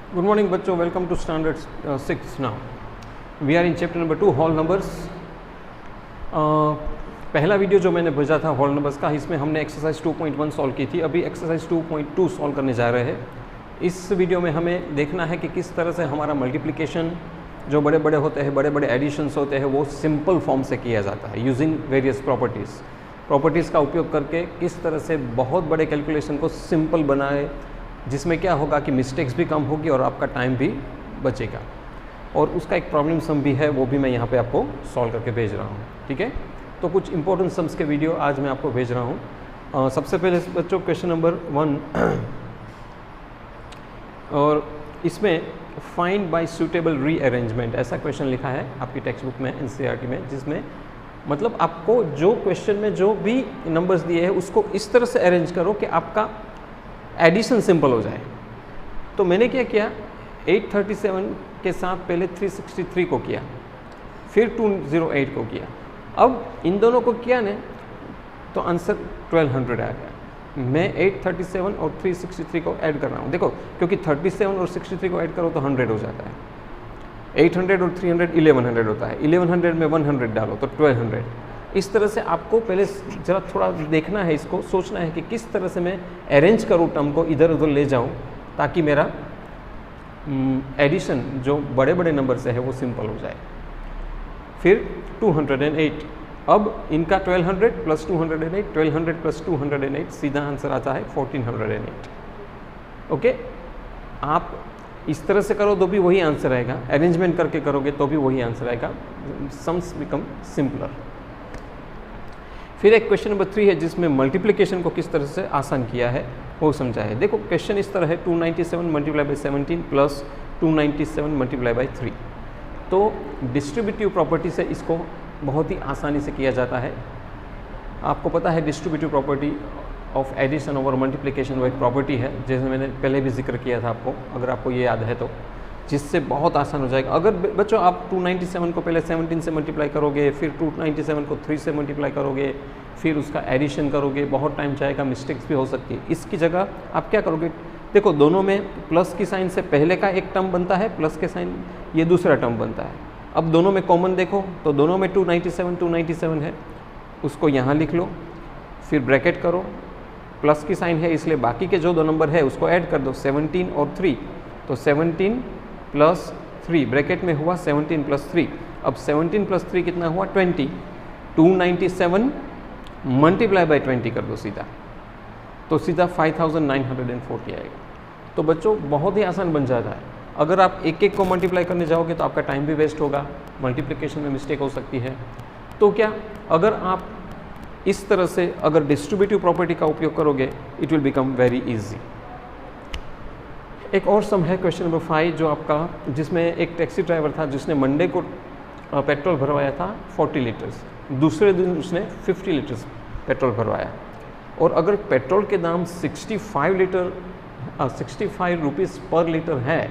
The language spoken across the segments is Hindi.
Good morning बच्चों, welcome to standard 6 now we are in chapter number 2 whole numbers. पहला वीडियो जो मैंने भेजा था होल नंबर्स का, इसमें हमने एक्सरसाइज 2.1 सॉल्व की थी। अभी एक्सरसाइज 2.2 सॉल्व करने जा रहे हैं। इस वीडियो में हमें देखना है कि किस तरह से हमारा मल्टीप्लिकेशन जो बड़े बड़े होते हैं, बड़े बड़े एडिशंस होते हैं, वो सिंपल फॉर्म से किया जाता है यूजिंग वेरियस प्रॉपर्टीज़ का उपयोग करके किस तरह से बहुत बड़े कैलकुलेशन को सिंपल बनाए, जिसमें क्या होगा कि मिस्टेक्स भी कम होगी और आपका टाइम भी बचेगा। और उसका एक प्रॉब्लम सम भी है, वो भी मैं यहाँ पे आपको सॉल्व करके भेज रहा हूँ। ठीक है, तो कुछ इंपॉर्टेंट सम्स के वीडियो आज मैं आपको भेज रहा हूँ। सबसे पहले बच्चों क्वेश्चन नंबर 1 और इसमें फाइंड बाय सूटेबल रीअरेंजमेंट ऐसा क्वेश्चन लिखा है आपकी टेक्स्ट बुक में एनसीईआरटी में, जिसमें मतलब आपको जो क्वेश्चन में जो भी नंबर्स दिए हैं उसको इस तरह से अरेंज करो कि आपका एडिशन सिंपल हो जाए। तो मैंने क्या किया, 837 के साथ पहले 363 को किया, फिर 208 को किया। अब इन दोनों को किया ने तो आंसर 1200 आ गया। मैं 837 और 363 को ऐड कर रहा हूँ। देखो, क्योंकि 37 और 63 को ऐड करो तो 100 हो जाता है। 800 और 300 1100 होता है। 1100 में 100 डालो तो 1200। इस तरह से आपको पहले ज़रा थोड़ा देखना है, इसको सोचना है कि किस तरह से मैं अरेंज करूँ, टर्म को इधर उधर ले जाऊँ ताकि मेरा एडिशन जो बड़े बड़े नंबर से है वो सिंपल हो जाए। फिर 208, अब इनका 1200 प्लस 208, 1200 प्लस 208 सीधा आंसर आता है 1408। ओके, आप इस तरह से करो तो भी वही आंसर आएगा, अरेंजमेंट करके करोगे तो भी वही आंसर आएगा। Sums become simpler. फिर एक क्वेश्चन नंबर 3 है जिसमें मल्टीप्लिकेशन को किस तरह से आसान किया है वो समझा है। देखो, क्वेश्चन इस तरह है, 297 multiply by 17 plus 297 multiply by 3। तो डिस्ट्रीब्यूटिव प्रॉपर्टी से इसको बहुत ही आसानी से किया जाता है। आपको पता है distributive property of addition over multiplication वो एक प्रॉपर्टी है, जैसे मैंने पहले भी जिक्र किया था आपको, अगर आपको ये याद है तो, जिससे बहुत आसान हो जाएगा। अगर बच्चों आप 297 को पहले 17 से मल्टीप्लाई करोगे, फिर 297 को 3 से मल्टीप्लाई करोगे, फिर उसका एडिशन करोगे, बहुत टाइम जाएगा, मिस्टेक्स भी हो सकती है। इसकी जगह आप क्या करोगे, देखो दोनों में प्लस की साइन से पहले का एक टर्म बनता है, प्लस के साइन ये दूसरा टर्म बनता है। अब दोनों में कॉमन देखो तो दोनों में 297 है, उसको यहाँ लिख लो, फिर ब्रैकेट करो, प्लस की साइन है इसलिए बाकी के जो दो नंबर है उसको ऐड कर दो, 17 और 3, तो 17 प्लस 3 ब्रैकेट में हुआ 17 प्लस 3। अब 17 प्लस 3 कितना हुआ 20। 297 मल्टीप्लाई बाई 20 कर दो सीधा, तो सीधा 5940 आएगा। तो बच्चों बहुत ही आसान बन जाता है। अगर आप एक एक को मल्टीप्लाई करने जाओगे तो आपका टाइम भी वेस्ट होगा, मल्टीप्लिकेशन में मिस्टेक हो सकती है। तो क्या, अगर आप इस तरह से अगर डिस्ट्रीब्यूटिव प्रॉपर्टी का उपयोग करोगे it will become very easy. एक और सम है क्वेश्चन नंबर 5 जो आपका, जिसमें एक टैक्सी ड्राइवर था जिसने मंडे को पेट्रोल भरवाया था 40 लीटर्स, दूसरे दिन उसने 50 लीटर्स पेट्रोल भरवाया। और अगर पेट्रोल के दाम 65 रुपीज़ पर लीटर है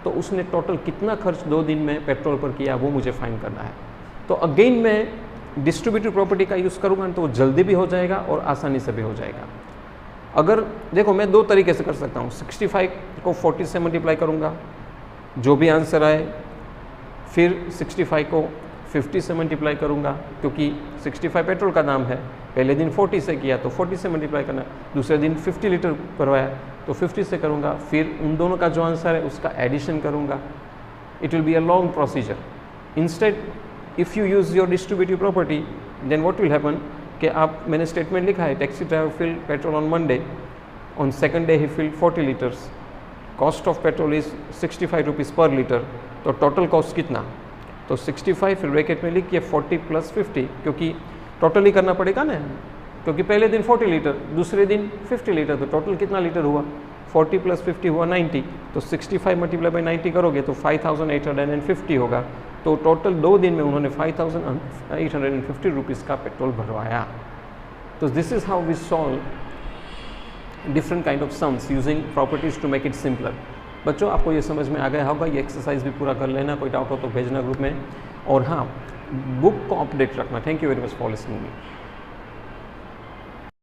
तो उसने टोटल कितना खर्च 2 दिन में पेट्रोल पर किया वो मुझे फाइंड करना है। तो अगेन मैं डिस्ट्रीब्यूटिव प्रॉपर्टी का यूज़ करूँगा तो वो जल्दी भी हो जाएगा और आसानी से भी हो जाएगा। अगर देखो, मैं 2 तरीके से कर सकता हूँ। 65 को 40 से मल्टीप्लाई करूँगा, जो भी आंसर आए, फिर 65 को 50 से मल्टीप्लाई करूँगा, क्योंकि 65 पेट्रोल का दाम है, पहले दिन 40 से किया तो 40 से मल्टीप्लाई करना, दूसरे दिन 50 लीटर भरवाया तो 50 से करूँगा, फिर उन दोनों का जो आंसर है उसका एडिशन करूँगा। It will be a long procedure. Instead if you use your distributive property then what will happen कि आप, मैंने स्टेटमेंट लिखा है, taxi driver fill petrol on Monday, on second day ही fill 40 litres, cost of petrol is 65 rupees per litre. तो टोटल कॉस्ट कितना, तो 65 फिर ब्रैकेट में लिखिए 40 प्लस 50, क्योंकि टोटल ही करना पड़ेगा ना, क्योंकि पहले दिन 40 लीटर, दूसरे दिन 50 लीटर, तो टोटल कितना लीटर हुआ, 40 प्लस 50 हुआ 90। तो 65 मल्टीप्लाई बाई 90 करोगे तो 5850 होगा। तो टोटल 2 दिन में उन्होंने 5850 रुपीज़ का पेट्रोल भरवाया। तो this is how we solve different kind of sums using properties to make it simpler. बच्चों आपको ये समझ में आ गया होगा, ये एक्सरसाइज भी पूरा कर लेना, कोई डाउट हो तो भेजना ग्रुप में। और हाँ, बुक को अपडेट रखना। Thank you very much for listening me.